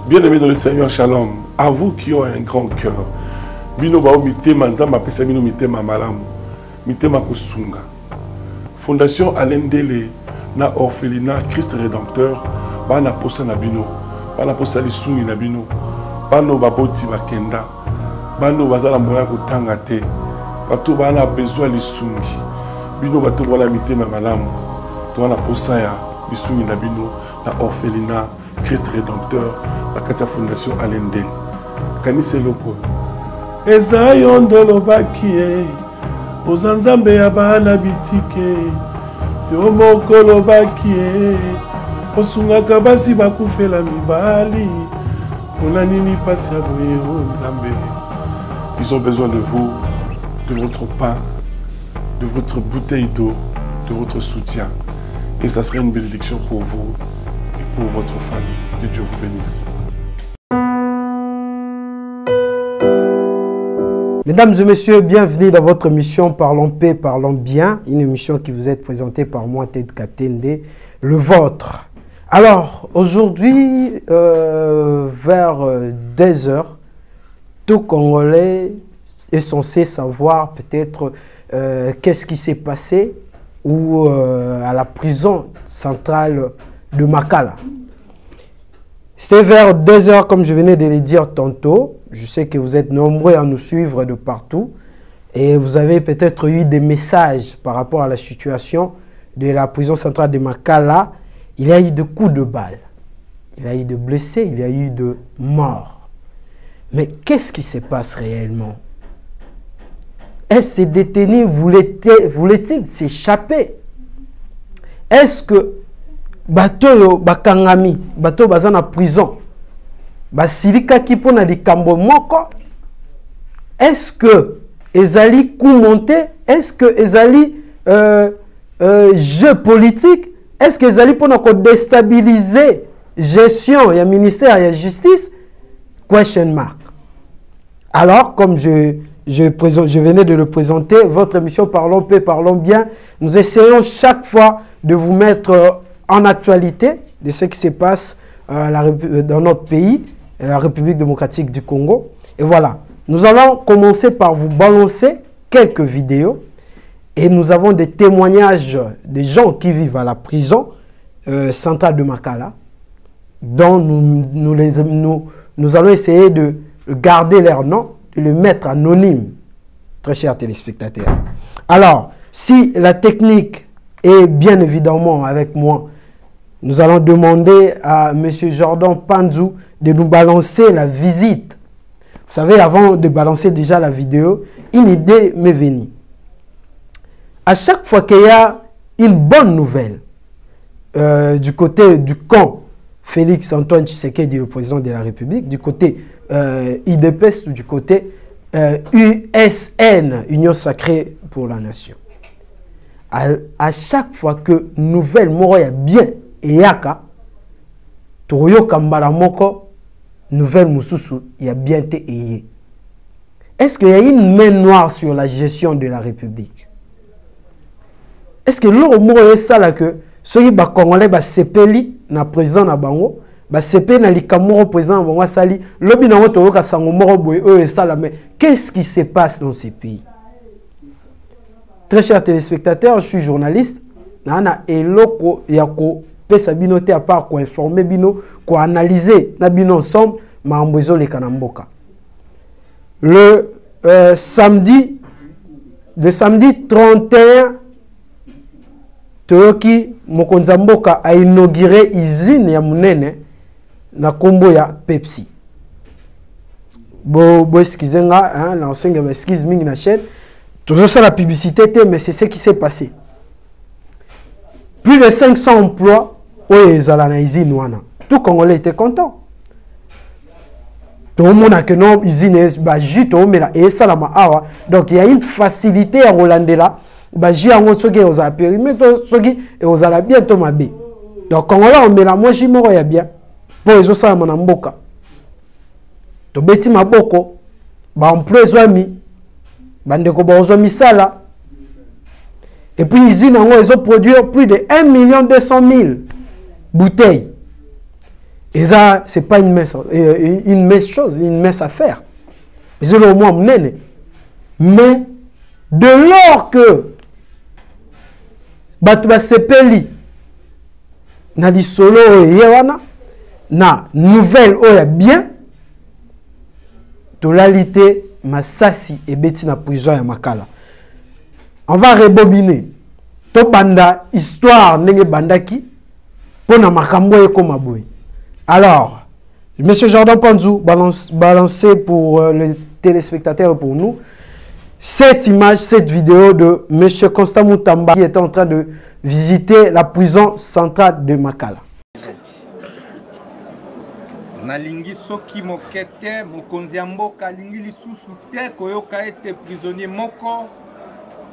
Bien-aimés dans le Seigneur, shalom. À vous qui ont un grand cœur. Bino bao mitema nzamba pesa bino mitema malamu. Mitema kosunga. Fondation Alendele na orphelinat Christ Rédempteur bana posa na bino. Bana posa lisungi na bino. Bano baboti bakenda. Bano bazala moya kotanga te. Bato bana besoin lisungi. Bino bato wala mitema malamu. To na posa ya lisungi na bino na orphelinat Christ Rédempteur. La Katia Fondation Alendele. Kanise loko. Eza yondolo bakie. Ozanzambe ya bana bitike. Yo mokolo bakie. Osungaka basi bakufela mibali. Pona nini pasi ya boye o nzambe. Ils ont besoin de vous, de votre pain, de votre bouteille d'eau, de votre soutien. Et ça serait une bénédiction pour vous et pour votre famille. Que Dieu vous bénisse. Mesdames et messieurs, bienvenue dans votre émission Parlons paix, parlons bien. Une émission qui vous est présentée par moi, Ted Katende, le vôtre. Alors, aujourd'hui, vers 2 heures, tout Congolais est censé savoir peut-être qu'est-ce qui s'est passé ou à la prison centrale de Makala. C'était vers 2 heures, comme je venais de le dire tantôt. Je sais que vous êtes nombreux à nous suivre de partout. Et vous avez peut-être eu des messages par rapport à la situation de la prison centrale de Makala. Il y a eu de coups de balle. Il y a eu de blessés, il y a eu de morts. Mais qu'est-ce qui se passe réellement? Est-ce que ces détenus voulaient-ils s'échapper? Est-ce que bateau bakangami, bateau bazana prison, basilika kipona likambo moko? Est-ce que ezali coup monté? Est-ce que ezali jeu politique? Est-ce que ezali pona ko déstabiliser gestion ya ministère ya justice? Question mark. Alors, comme je venais de le présenter, votre émission Parlons paix, parlons bien, nous essayons chaque fois de vous mettre en actualité de ce qui se passe dans notre pays, la République démocratique du Congo. Et voilà, nous allons commencer par vous balancer quelques vidéos et nous avons des témoignages des gens qui vivent à la prison centrale de Makala, dont nous allons essayer de garder leur nom, de le mettre anonyme, très chers téléspectateurs. Alors, si la technique est bien évidemment avec moi, nous allons demander à M. Jordan Panzou de nous balancer la visite. Vous savez, avant de balancer déjà la vidéo, une idée m'est venue. À chaque fois qu'il y a une bonne nouvelle du côté du camp Félix Antoine Tshisekedi, le président de la République, du côté IDPS ou du côté USN, Union Sacrée pour la Nation. À chaque fois que nouvelle moroya bien et yaka, Toroyo Kambala Moko, nouvelle Moussousou, il y a bien été ayé. Est-ce qu'il y a une main noire sur la gestion de la République? Est-ce que l'eau moroya ça là que ceux qui Congolais ba sepeli na président na bango, ba sepeli na likamoro président na bango sali, lobi na ngoto yoka sango moro boye eux ça là, mais qu'est-ce qui se passe dans ces pays? Très chers téléspectateurs, je suis journaliste. Nana eloko yako pesa bino te à part quoi informer bino, quoi analyser na bino ensemble maambozo le kanamboka. Le samedi 31 Toyoki Mokonza Mboka a inauguré usine ya munene na combo ya Pepsi. Excusez nga, hein, l'enseigne excuse mingi na chaîne. Toujours ça la publicité, mais c'est ce qui s'est passé. Plus de 500 emplois, tout Congolais était content. Tout le monde a que non, usine donc il y a une facilité à Rolande là. Baji a ngosoki aux périmètre soki et aux ala bientôt mabé. Donc Congolais on met la moi jimoro ya bien. Pour les autres ça mon mboka. To beti maboko ba emploi zoami bandeko ba ozomi sala. Et puis usine ils ont produit plus de 1 200 000 bouteilles. Et ça, c'est pas une mince chose, une mince affaire. Ils ont au moins mené. Mais de lors que Batouba Sepeli na di solo yewana na nouvelle oya bien totalité Masasi et Betty na prison ya Makala. On va rebobiner. To banda histoire nenge bandaki pona makambo ekoma boy. Alors, M. Jordan Panzou, balancez pour les téléspectateurs, pour nous, cette image, cette vidéo de M. Constant Moutamba qui était en train de visiter la prison centrale de Makala. Nalingi soki mokete mokonzi mboka lingi lisusu te koyoka ete prisonnier moko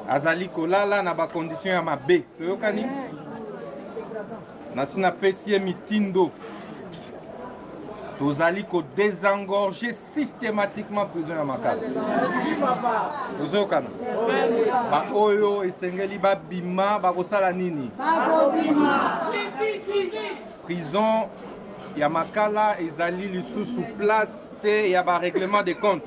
azali kolala na ba condition ya mabe. Toyokani? Nasina pesi mitindo. Vous allez désengorger systématiquement prison à Makala. Vous avez vu? Ba oyo esengeli ba bima ba kosala nini? Prison ya Makala ezali lisusu place te ya ba règlement des comptes.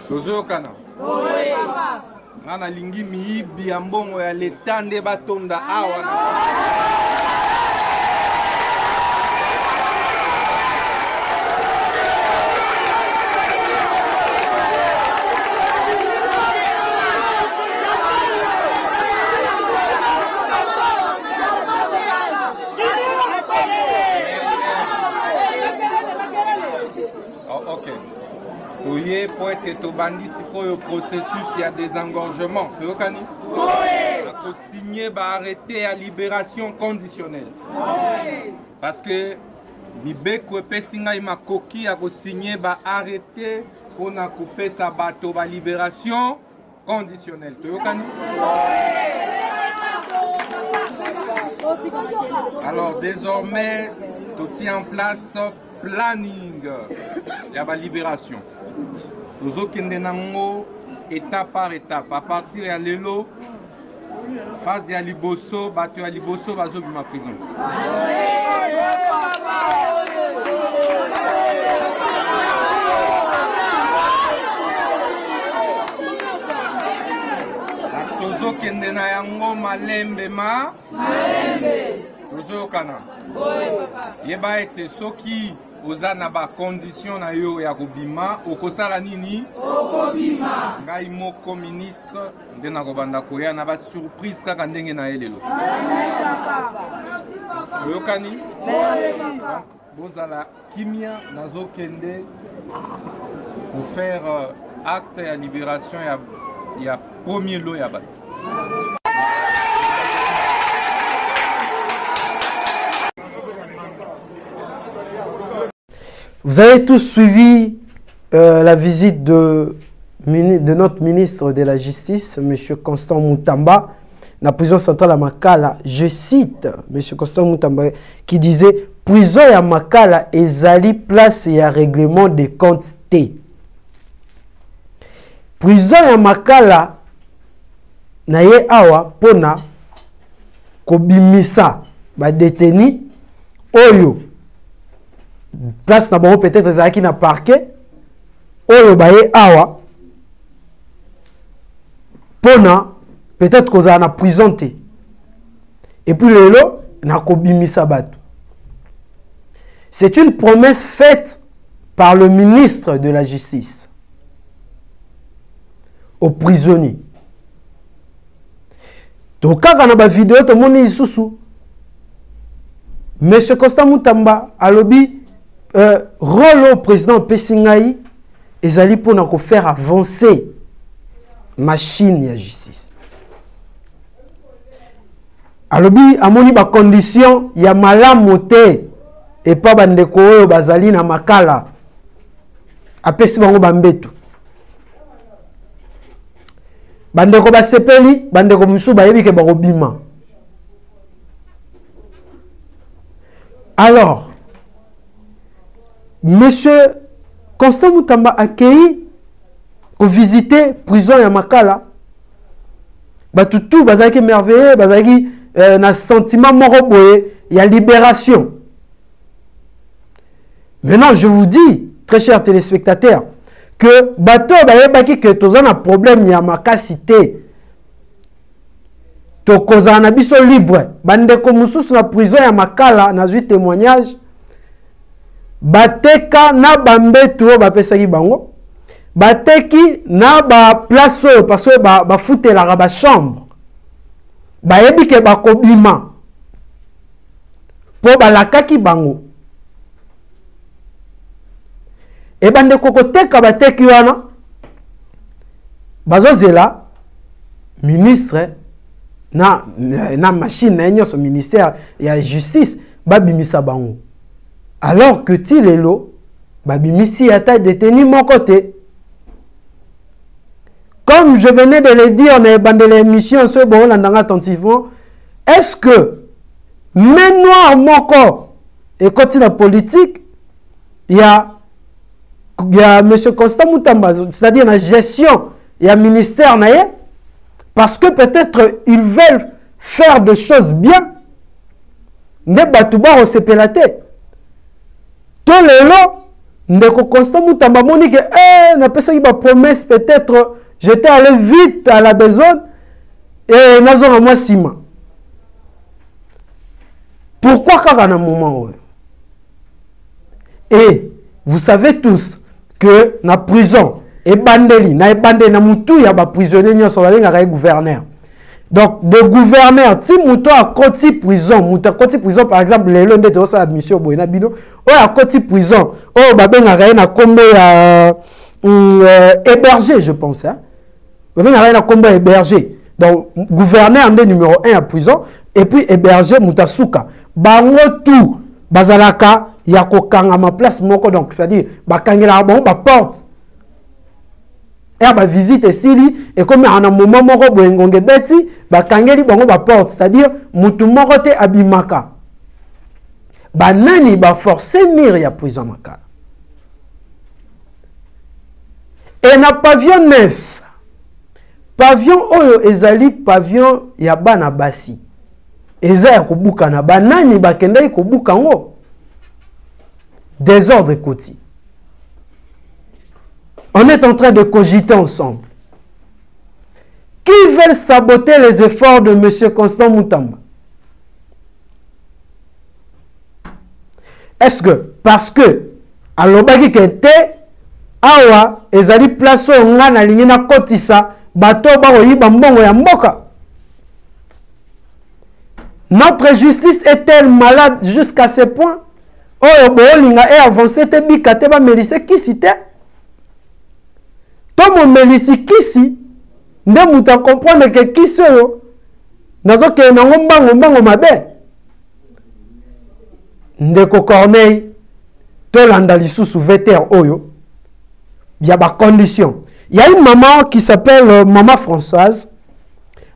Vous avez vu? Nana lingi miibi ya mbongo ya leta nde batonda awa. Oui, pour être tobandi, pour le processus, il y a des engorgements. Vous avez signé, arrêter à libération conditionnelle. Parce que Nibeko et Pessinga ima koki a signé, arrêter pour couper sa bateau, libération conditionnelle. Vous avez alors désormais, tout est en place planning. Il y a la libération. Nous avons étape par étape. À partir de l'élo, phase de Liboso, battu à Liboso, va sauver ma prison. Nous avons malembe ma. Nous avons yeba ete soki oza na ba condition na yo ya kobima okosala nini okobima ngai moko ministre nde na kobanda koya na ba surprise kaka ndenge na elelo oyokani bozala kimia nazokende pour faire acte ya libération ya premier lot ya bato. Vous avez tous suivi la visite de notre ministre de la Justice, M. Constant Moutamba, dans la prison centrale à Makala. Je cite M. Constant Moutamba qui disait « Prison à Makala ezali place et règlement des comptes T. » Prison à Makala na ye awa pona kobimisa ba détenu oyo place na bango peut-être ezalaki na parquet oyo baye awa pona peut-être kozala na prison te et puis lelo na kobimisa bato. C'est une promesse faite par le ministre de la Justice aux prisonniers. Donc, quand on a une vidéo, tout le monde est sous. Monsieur Constant Moutamba alobi rôle au président Pessingaï ezali pour faire avancer machine ya justice. Alobi amoni ba condition ya malamu te et pas bandeko oyo bazali na makala apesi bango bambetu. Bandeko basepeli, bandeko musu bayebi ke barobima. Alors, Monsieur Constant Moutamba accueilli pour visiter prison ya Makala. Batutu bazaki merveilleux, bazaki na sentiment moroboye, il y a libération. Maintenant, je vous dis, très chers téléspectateurs, que bateau bayebaki que toza na problème ya makasité. To koza na biso libre. Bandeko mususu na prison ya Makala na zui témoignage. Bateka na bambetu bapesaki bango. Bateki na ba place parce que ba fouté la ba chambre. Bayebi ke bakobima. Po balakaki bango. Et bande kokoteka bateki wana bazozela ministre na machine na nyonso ministère ya justice babimisa bango. Alors que ti lelo babimisi ata détenu mon côté. Comme je venais de le dire dans bande l'émission ce bon landanga attentivement, est-ce que même noir moko et côté la politique il y a M. Constant Moutamba, c'est-à-dire la gestion, il y a un ministère, parce que peut-être ils veulent faire des choses bien, ne batouba au CPLAT. Tout le long, M. Constant Moutamba moni que, n'a pas ça, il va promesse peut-être, j'étais allé vite à la besogne, et n'a pas moi sima. Pourquoi quand à un moment, et vous savez tous, que na prison et bandeli na bandeli na mutu ya ba prisonnier nyoso balinga gouverneur. Donc de gouverneur ti muto a koti prison, muto a koti prison par exemple lelo ndete osa mission boyena bino o a koti prison o babenga na kombo ya héberger je pense hein. Babenga na kombo héberger. Donc gouverneur ndé numéro 1 à prison et puis héberger mutasuka. Bango tout bazalaka ya kokanga ma place moko donc c'est-à-dire bakangela bon ba porte et ba visite sili et comme en un moment moko boengonge beti bakangeli bango ba porte c'est-à-dire mutu moko te abimaka banani ba forcer mire ya prison Makala et na pavillon 9 pavillon oyo ezali pavillon ya bana basi eza ya kobuka na banani bakendai kobuka ngo désordre côté. On est en train de cogiter ensemble. Qui veulent saboter les efforts de M. Constant Moutamba? Est-ce que, parce que, à l'obagi kete, awa, ezali plaso nga na lingina kotisa, bato ba oyiba mbongo ya mboka. Notre justice est-elle malade jusqu'à ce point? Oh, bolinga et avancé te bikate ba melise kisi te. Tomo melisi kisi, nde muta comprendre que kisi yo, nazo ke na ngombango mabe. Ndeko Corneille, to landa lisusu veter oyo, y a ba condition. Il y a une maman qui s'appelle Maman Françoise.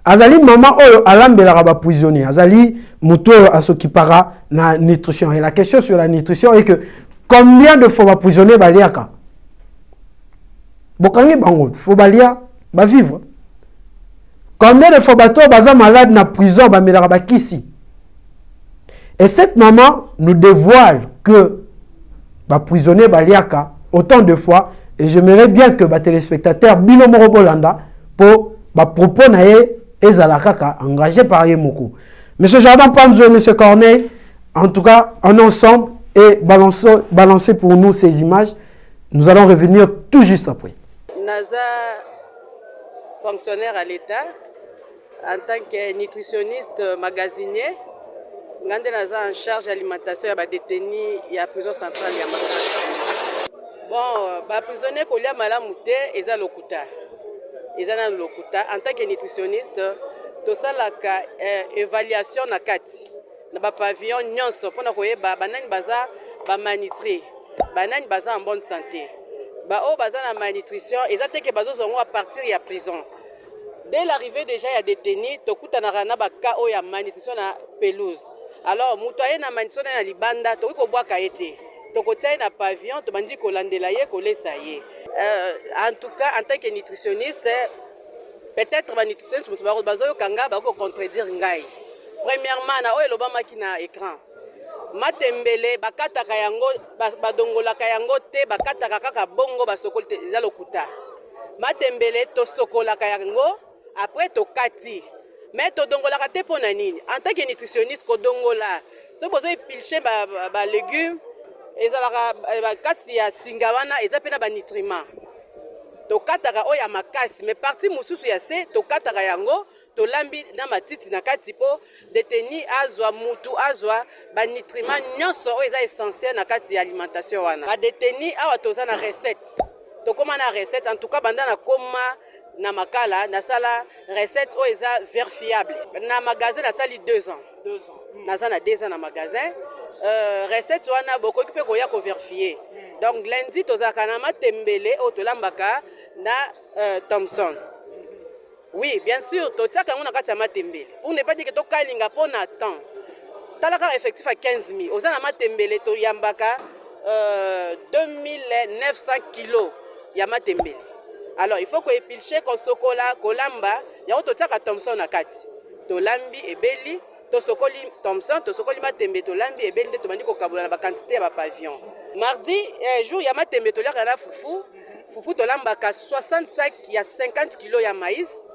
Azali maman oyo alambela ba prisonnier. Azali muto asokipara na nutrition. Et la question sur la nutrition est que combien de fois ba prisonnier baliaka? Bokangi bango, faut balia ba vivre. Combien de fois bato baza malade na prison ba melaka ba kisi? Et cette maman nous dévoile que ba prisonnier baliaka autant de fois et j'aimerais bien que ba téléspectateurs bino moro bolanda pour ba propos naé ezalakaka engagé par Yemoko. Monsieur Jardin Panzo et Monsieur Corneille, en tout cas, en ensemble et balancer pour nous ces images. Nous allons revenir tout juste après. Naza, fonctionnaire à l'État, en tant que nutritionniste magasinier, ngande naza en charge alimentation ya ba détenu ya prison centrale ya Makala. Bon, ba prisonnier kolia malamu te eza lokuta. Eza na lokuta en tant que nutritionniste to salaka évaluation na kati. Na ba pavillon nyonso pona koyeba banani baza ba manitri. Banani baza en bonne santé. Ba o baza na malnutrition eza te ke bazozongo à partir ya prison. Dès l'arrivée déjà ya détenu tokutanaka na ba cas o ya malnutrition na pelouse. Alors mutoye na malnutrition na libanda to ko bwaka ete. Tokotia na pavillon to bandi ko landela ye ko lesa ye. En tout cas en tant que nutritionniste peut-être ba nutritionniste bazo kanga ba ko contredire ngai. Premièrement na oyo lobama ki na écran. Matembele bakataka yango badongolaka yango te bakataka kaka bongo basokoli te eza lokuta. Matembele to sokolaka yango après to kati. Mais to dongolaka te pona nini? En tant que nutritionniste ko dongola. So bozo epilcher ba légumes ezalaka bakati ya singa wana eza pena ba nutriments. To kataka oya makasi mais partie mususu ya se to kataka yango to lambi na matiti na kati po détenu azwa mutu azwa ba nutriments nyonso oyo eza essentiel na kati ya alimentation wana. Ba détenu awa toza na recette. To koma na recette en tout cas banda na koma na Makala na sala recette oyo eza vérifiable. Na magasin na sali 2 ans. 2 ans. Na za na 2 ans na magasin. Recette wana boko ki pe ko ya ko vérifier. Donc lundi tozaka na matembele o tolambaka na Thompson. Oui, bien sûr, totiaka ngona kati ya matembele. Pour ne pas dire que to kalinga pona temps. Talaka effectif à 15 000. Oza na matembele to yambaka 2900 kilos ya matembele. Alors il faut ko épilcher ko sokola kolamba ya totiaka Thompson na kati. To lambi ebeli to sokoli Thompson to sokoli matembe to lambi ebeli to bandi ko kabula na ba quantité ya ba pavillon. Mardi jour ya matembe to liaka na fufu. Fufu to lambaka 65 ya 50 kilos ya maïs.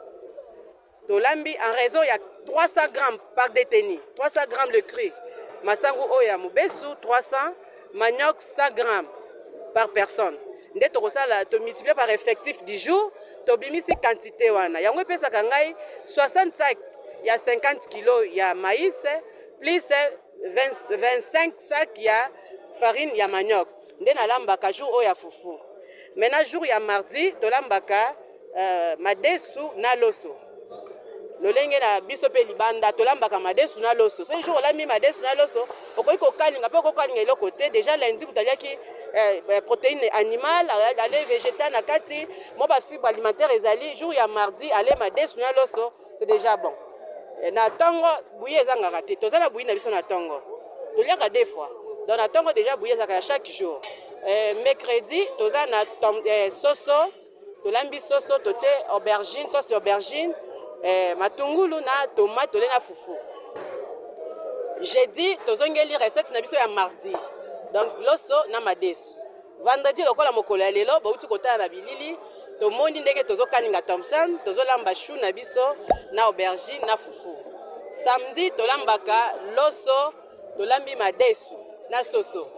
To lambi en raison ya 300 grammes par détenu. 300 grammes le cru. Masangu oya mubesu 300, manioc 100 grammes par personne. Nde to kosala to multiplier par effectif du jour to bimisi quantité wana. Yango pesa kangai 65 ya 50 kilos ya maïs plus 25 sacs ya farine ya manioc. Nde na lambaka jour oya fufu. Maintenant jour ya mardi to lambaka madesu na loso. Lolenge na biso pe libanda to lambaka madesu na loso. Ce jour la mi madesu na loso okoki ko kalinga pe ko kalinga le côté déjà lundi kutaliaki protéines animales, aller végétal na kati, mo ba fibre alimentaire ezali jour ya mardi aller madesu na loso, c'est déjà bon. Na tongo bouillie ezanga raté. To za na bouillie na biso na tongo. To liaka 2 fois. Donc na tongo déjà bouillie ezaka chaque jour. Mercredi to za na soso, to lambi soso to te aubergine, sauce aubergine. Matungulu na tomate na fufu. Jeudi tozongeli recette na biso ya mardi. Donc loso na madesu. Vendredi lokola mokolo ya lelo bauti kotala na bilili tomoni ndenge tozokaninga Thompson, tozolamba chou na biso na aubergine na fufu. Samedi tolambaka loso, tolambi madesu na soso.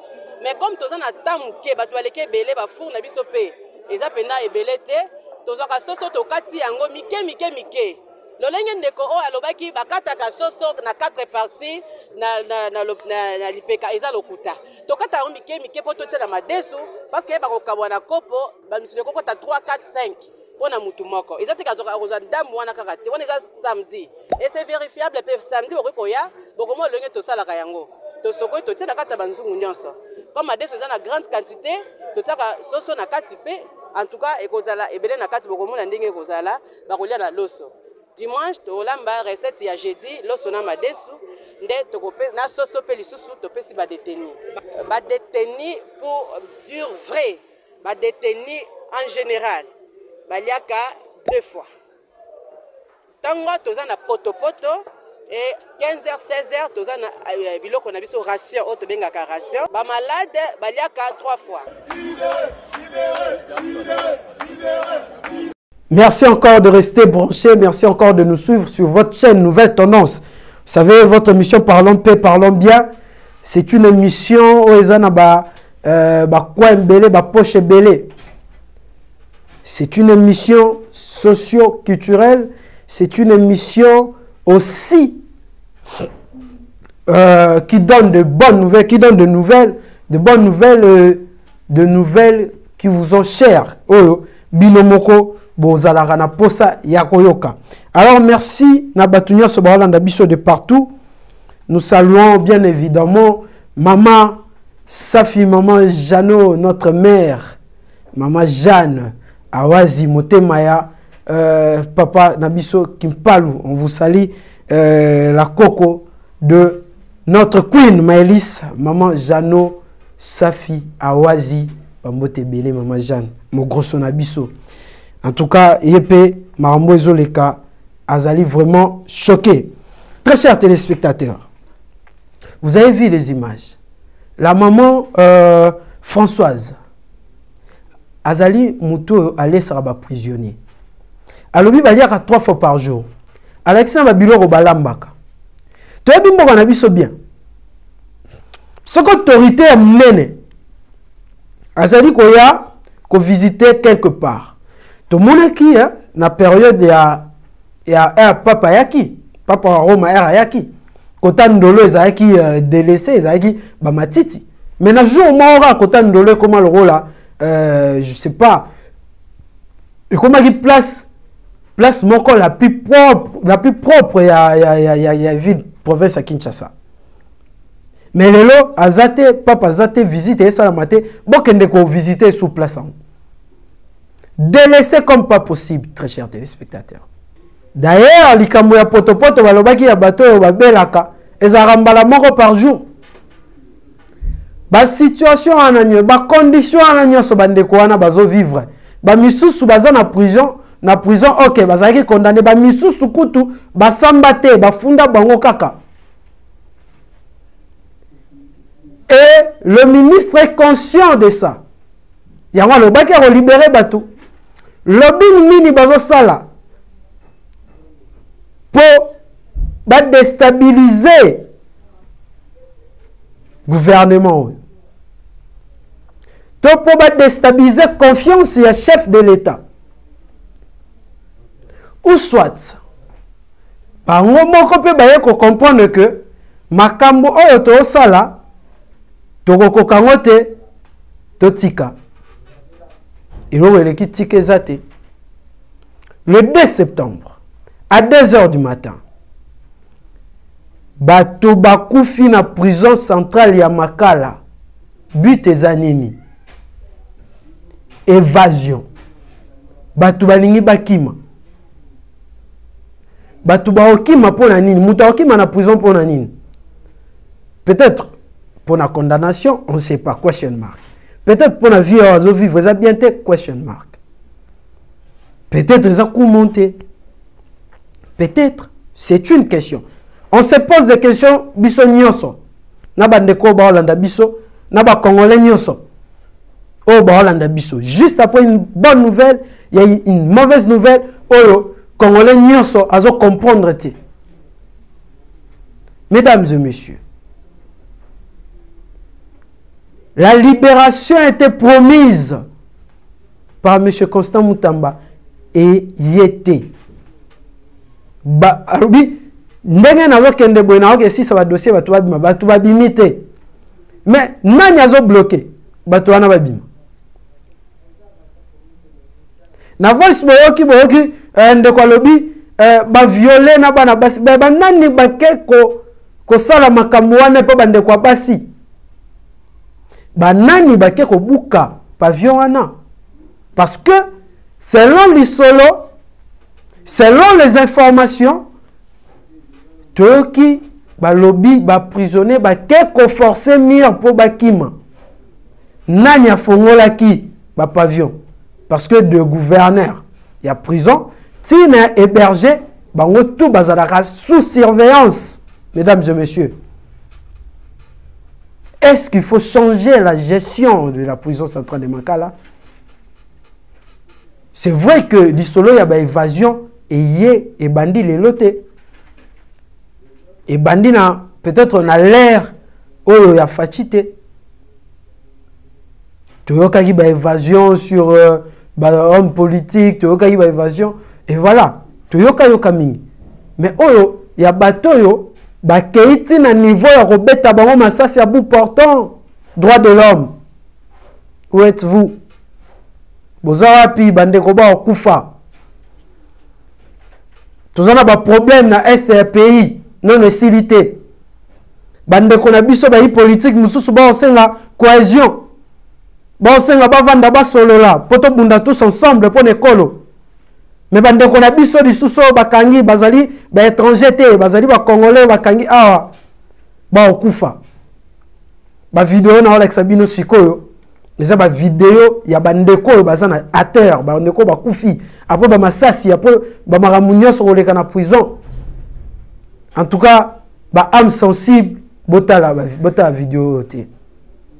Mais comme tozana tamuke bato baleke belé ba four na biso pe. Eza pena ebele te, tozaka soso tokati yango mike. Lolenge ndeko o alobaki bakataka soso na 4 parties na lipeka eza lokuta. Tokata yango mike po totia na madesu parce que bakokabwa na kopo bamisile koko ta 3 4 5 pona mutu moko. Eza te kazoka oza ndamu wana kaka te. Wana eza samedi. Et c'est vérifiable pe samedi bokoya bokomo lolenge to salaka yango. To sokoi to tia na kata banzungu nyonso. Comme madesu eza na grande quantité, to tiaka soso na kati pe en tout cas ekozala ebele na kati bokomo na ndenge ekozala bakolia na loso. Dimanche tolamba recette ya jeudi loso na madesu nde tokope na soso pe lisusu topesi ba détenu pour dire vrai ba détenu en général baliaka 2 fois tango toza na poto et 15h 16h toza na biloko na biso ration o to bengaka ration ba malade baliaka 3 fois. Merci encore de rester branchés, merci encore de nous suivre sur votre chaîne Nouvelle Tendance. Vous savez, votre émission Parlons Paix, Parlons Bien, c'est une émission où c'est une émission socio-culturelle, c'est une émission aussi qui donne de bonnes nouvelles, qui donne de bonnes nouvelles, de nouvelles qui vous ont chères. Oyo binomoko bozalaka na posa ya koyoka. Alors merci na batunya sobalanda biso de partout. Nous saluons bien évidemment maman Safi, maman Jano, notre mère, maman Jeanne Awazi Motemaya, papa Nabiso Kimpalu, on vous salue, la coco de notre queen Maëlys, maman Jano Safi Awazi Bambotebele, maman Jeanne, mon gros Nabiso. En tout cas, Yepe Marambo Ezoleka Azali vraiment choqué. Très chers téléspectateurs, vous avez vu les images. La maman Françoise Azali Mouto allait saraba prisonnier. Alobi baliaka 3 fois par jour. Alexandre Babiloro balambaka. Tu as bien bien. Ce qu'autorité est menée. Azali koya ko visiter quelque part. Tout le monde qui na période ya papa yaki, papa Roma era yaki. Kota Ndolo ezaki délaissé, ezaki bamatiti. Mais na jour mora Kota Ndolo comment le rôle là, je sais pas. Et comment il place moko la plus propre ya ville province à Kinshasa. Mais lelo azate papa azate visite et ça la maté, bokende ko visiter sous place. Délaissé comme pas possible, très chers téléspectateurs. D'ailleurs, likambo ya potopoto balobaki ya bato babelaka ezarambala moko par jour. Ba situation ananyo, ba condition ananyo so bandeko wana bazo vivre. Ba misusu baza na prison, OK, bazaki condamné ba misusu kutu ba sambate, ba funda bango kaka. Et le ministre est conscient de ça. Yango lobaki a libérer bato. Lobby mini bazo sala. Pour déstabiliser le gouvernement. Pour déstabiliser la confiance du chef de l'État. Ou soit, par un moment, on peut comprendre que Makambo Oyoto Sala, Toko Kangote, Totika. Il y a qui tika zate. Le 2 septembre, à 2 h du matin, bato bakufi na prison centrale ya Makala, but ezanini, évasion, bato balingi bakima, bato baokima pona nini, muta okima na prison pona nini, peut-être pour la condamnation, on ne sait pas, question mark, peut-être pour la vie oiseau vivre, ça bien été, question mark, peut-être ça coup monté. Peut-être, c'est une question. On se pose des questions, biso nyonso. Naba ndeko ba Hollanda biso, naba Congolais nyonso. Oh ba Hollanda biso. Juste après une bonne nouvelle, il y a une mauvaise nouvelle. Oh Congolais nyonso azo comprendre te. Mesdames et messieurs, la libération a été promise par M. Constant Moutamba et y était. Ba arubi ndenge nazo kende boy na si ça va dossier batu babimite mais nani azo bloqué batu wana babima na voice boyoki ndeko lobi ba violer na bana basi ba nani bakeko ko sala makambo wana pe bande kwa basi ba nani bakeko buka pavillon wana parce que selon l'isolo, selon les informations, Toki, lobby, prisonnier, keko forcé mire pour bakima. Nanya fongola ki, pavillon. Parce que de gouverneur, il y a prison, tine hébergé, bango tout bazalaka sous surveillance, mesdames et messieurs. Est-ce qu'il faut changer la gestion de la prison centrale de Makala? C'est vrai que l'isolo y a évasion et bandit les lotés. Et bandit peut-être on a l'air où il y a fatigué. Tu vois qu'il y a évasion sur homme politique, tu vois qu'il y a évasion et voilà. Tu vois qu'il y a mais il y a bateau bakeiti na niveau ya kobeta bango masasi à bout portant. Droit de l'homme. Où êtes-vous? Bozawapi bandeko ba okufa. Tozana ba problème na est ya pays non esilité. Bandeko na biso ba politique mususu ba osenga cohésion. Ba osenga ba vanda ba solola poto bunda tous ensemble pour nekolo. Mais bandeko na biso lisusu bakangi bazali ba étranger te bazali ba congolais bakangi awa ba okufa. Ba vidéo na Alexa Bino sikoyo. Eza ba vidéo ya bandeko bazana à terre ba ndeko ba kufi après ba masasi après ba maramunyo soleka na prison. En tout cas ba âme sensible bota la vidéo.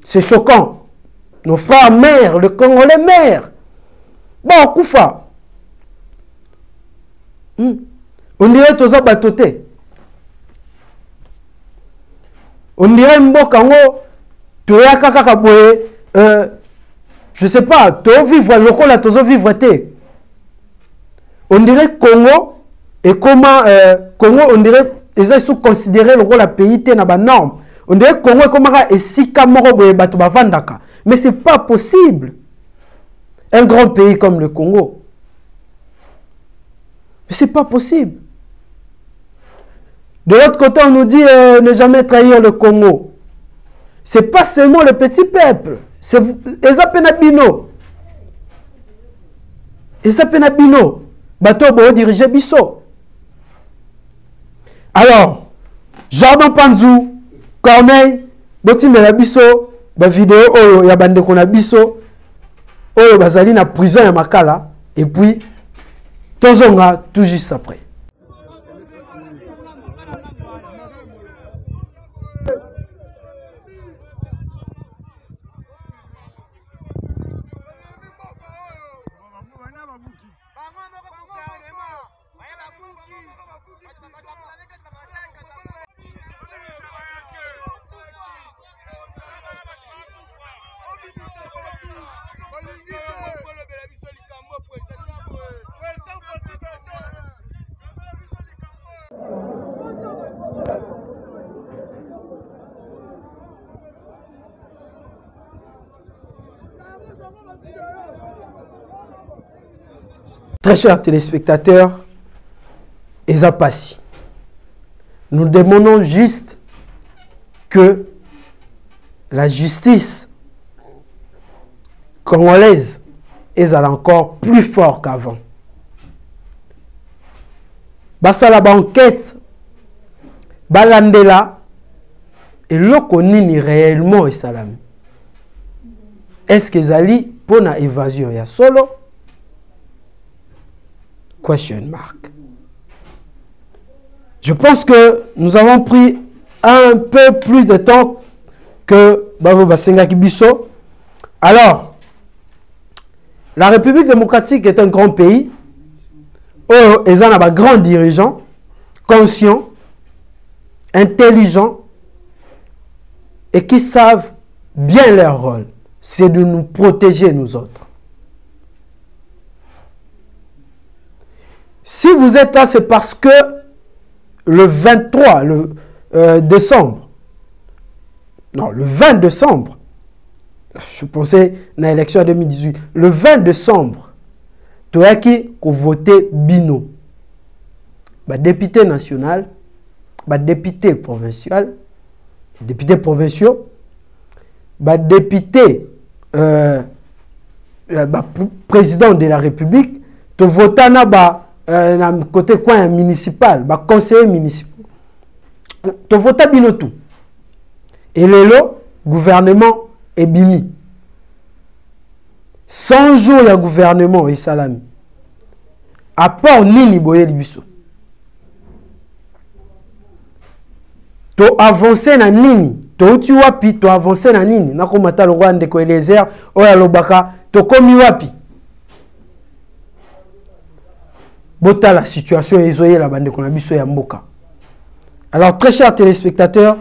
C'est choquant. Nos frères mères, le Congolais mère. Ba kufa. On dirait toza batoté. On dirait mboka ngo toyaka kaka boye je sais pas, to vivre lokola tozo vivre te. On dirait Congo et comment Congo on dirait ils sont considérés le rôle pays te na ba norme. On dirait Congo comment esika moko boye bato bavandaka. Mais c'est pas possible. Un grand pays comme le Congo. Mais c'est pas possible. De l'autre côté on nous dit ne jamais trahir le Congo. C'est pas seulement le petit peuple. C'est Ezapenabino. Ezapenabino. Bateau bo diriger biso. Alors, Jordan Panzou, Corneille, Botimela biso, ba vidéo oyo ya bandeko na biso, oyo bazali na prison ya Makala, et puis tozonga tout juste après. Très chers téléspectateurs, Ezapassi, nous demandons juste que la justice congolaise est encore plus forte qu'avant. Basa la banquette, balandela, et l'okonini réellement est salami. Est-ce que Zali pour na évasion ya solo? Question mark. Je pense que nous avons pris un peu plus de temps que Babo Basenga Kibiso. Alors, la République démocratique est un grand pays où ils ont un grand dirigeant, conscient, intelligent et qui savent bien leur rôle. C'est de nous protéger, nous autres. Si vous êtes là, c'est parce que le 23 décembre, non, le 20 décembre, je pensais à l'élection en 2018, le 20 décembre, tu as qui voté Bino. Député national, député provincial, député provinciaux, député président de la République, tu votes côté coin municipal, conseiller municipal. Tu votes Bino tout. Et le gouvernement est bimi. 100 jours le gouvernement est salami. À part Nini Boye Libiso. Tu avancé na Nini. Tu wapi, tu avancé na Nini. Na komata le roi de Koelezer, oya lobaka, tu komi wapi. Bota la situation est isolée la bande qu'on a biso ya mboka. Alors très chers téléspectateurs,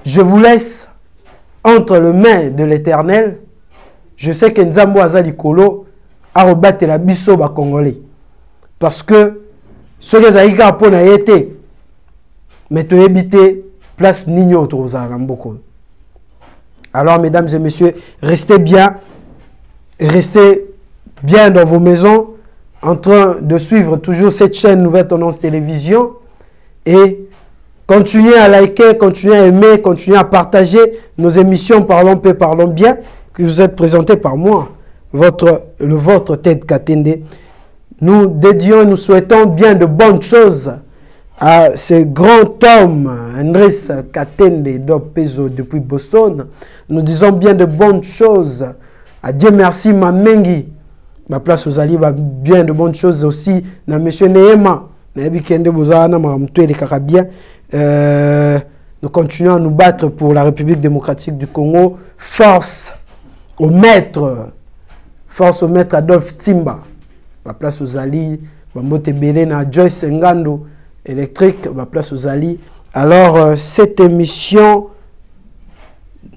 je vous laisse entre les mains de l'Éternel. Je sais que Nzambo Azali Kolo a rebattu la biso ba Congolais. Parce que ce que Zaïga a été mais tu éviter place Nino Trozaramboko. Alors, mesdames et messieurs, restez bien dans vos maisons, en train de suivre toujours cette chaîne Nouvelle Tendance Télévision et continuez à liker, continuez à aimer, continuez à partager nos émissions Parlons Paix, Parlons Bien, qui vous êtes présentées par moi, votre Ted Katende. Nous dédions, nous souhaitons bien de bonnes choses à ce grand homme, Andrés Katende d'Opezo depuis Boston. Nous disons bien de bonnes choses. À Dieu merci, Mamengi. Ma place aux alliés, bien de bonnes choses aussi. Na monsieur Nehema. Nous continuons à nous battre pour la République démocratique du Congo. Force au maître Adolphe Timba. Ma place aux alliés. Bambote Belé na Joyce Ngando. Électrique, ma place aux alliés. Alors, cette émission,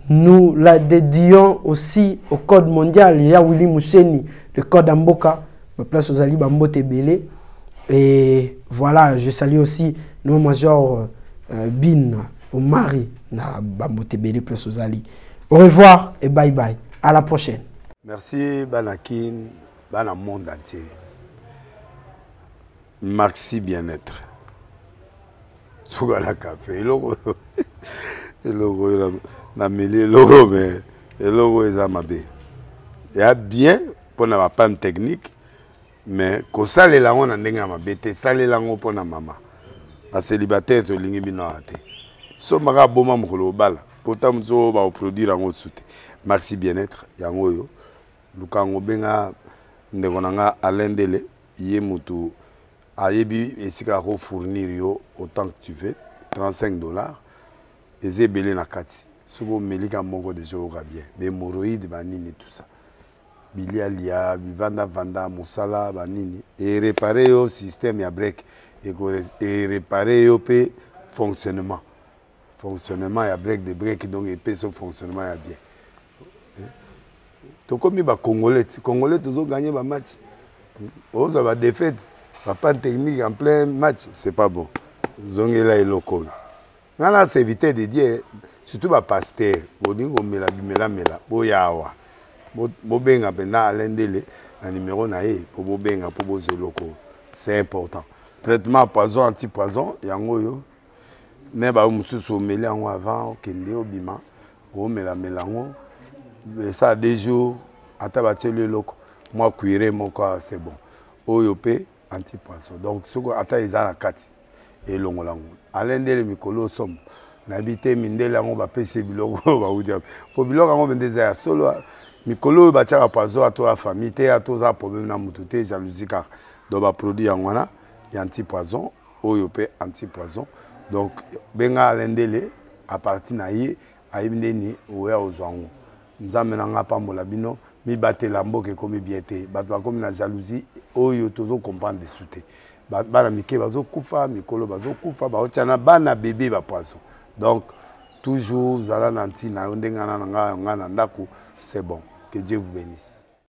nous la dédions aussi au Code mondial. Il y a Willy Moucheni, le Code Amboka, ma place aux alliés, Bambote Belé. Et voilà, je salue aussi nos majors Bin, au mari, na Bambote Belé, place aux alliés. Au revoir et bye bye. À la prochaine. Merci, Banakin, Bana monde entier. Merci bien-être. Sougala café, logo na mêlé logo mais logo est amabé. Il y a bien pour na panne technique mais ko sale la on ndenga mabete sale la ngo pona mama. Ba célibataire to lingi bino ate. So maka boma mukolo bala. Pourtant mzo ba produire ngo soute. Merci bien-être yango yo. Lukango benga ndekonanga alendele yé mutu Ayebi esika ko fournir yo autant que tu veux, $35. Et c'est belé na kati. Sobo melika moko de joga bien. Be moroïde banini tout ça. Bilia lia, vanda musala banini. Et réparer yo système ya break et réparer yo pe fonctionnement. Fonctionnement ya break de break donc et pe son fonctionnement ya bien. To comme ba congolais toujours gagner ba match. On va défaite. Pas de technique en plein match, c'est pas bon. Zongela et loco. On a évité de dire, surtout les pasteurs, mela, boyawa. Bobenga pena alendele, un numéro nae, pour bobenga, pour boze loco. C'est important. Traitement poison, anti-poison, yango yo. Neba mususu mele yango avant, kende obima, o mela melango. Ça a des jours, atabati le loco. Moi, cuire mon corps, c'est bon. Oyope. Anti-poisson. Donc, ce qu'on attend, ils ont la carte. Et l'on l'a. Alain Dele Mikolo somme. N'habité Mindele on va payer biloko va vous dire. Pour biloko on va des solo. Mikolo va tirer poisson à toi famille, à toi problème na mututé jalousie car donc va produire en wana y anti-poison, oyopé anti-poison. Donc benga Alain Dele à partir naïe aïmneni oué aux ango. Nous amenons pas mon labino. Mi batte lambo ke komi biete batwa komi na jalousie oyo tozo comprendre de souté bana mike bazo kufa mikolo bazo kufa ba otiana bana bébé ba poisson donc toujours zala nanti na ndenga na nga na ndako c'est bon que Dieu vous bénisse.